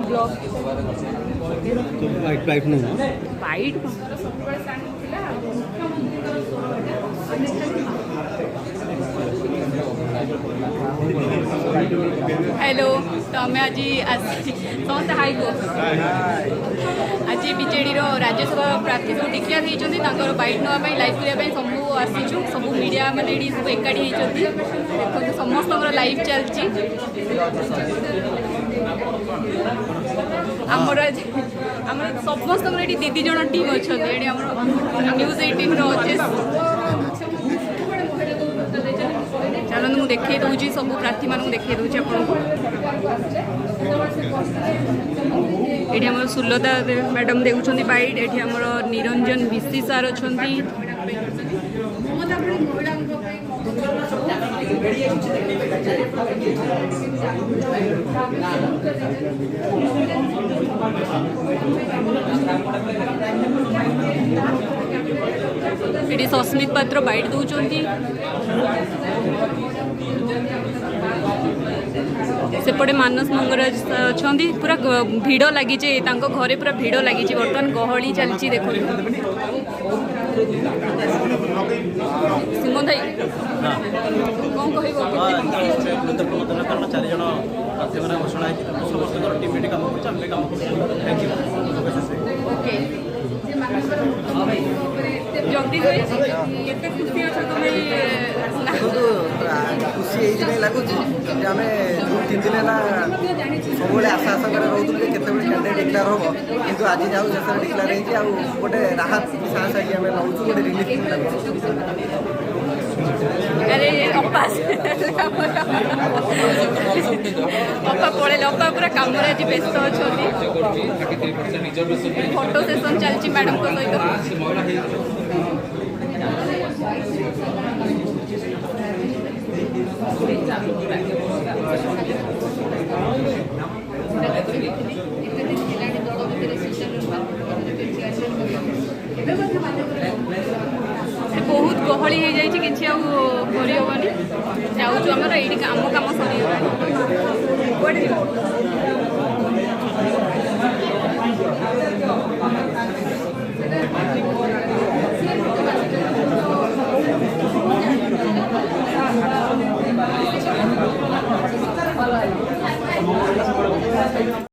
blog white white नहीं white hello तो आम आज समस्त हाई को आज बीजेडी राज्यसभा प्रार्थी सब डिक्लेयर होती बैट नापी लाइव करने सबू आसीचु सबू मीडिया मैंने ये सब एकाठी होती देखो समस्त लाइव चलती आमर आमर समस्त ये दीदी जन टीम अच्छा न्यूज 18 अच्छे चलो मुझे देखे दूसरी सब प्रार्थी मान देखे दूसरी आपको सुलता मैडम देखुं बाइट ये निरंजन विशी सार अच्छा ये सस्मित पात्र बाइट दौरान सेपटे मानस मंगराज अच्छा पूरा भिड़ लगी घरे पूरा भिड़ लगी बर्तमान गहली चलती देखो सिमन भाई कौन कह जल्दी केते खुशी अच्छा खुशी ये लगुच आम 2-3 दिन है सब आशा आशा रोलु कैसे कैंडिडेट डिक्लेयर हम कितु आज जाऊ शेष डिक्लेयर हो गोटे राहत साहस आम नौ गोटे रिलीफ अरे अपा अपा पड़े अपा पूरा कम आज व्यस्त अच्छा फोटो सेसन चलती मैडम को सहित बहुत गहली हो जाए कि करहबनी जाऊँ आमर ये आम कम सरी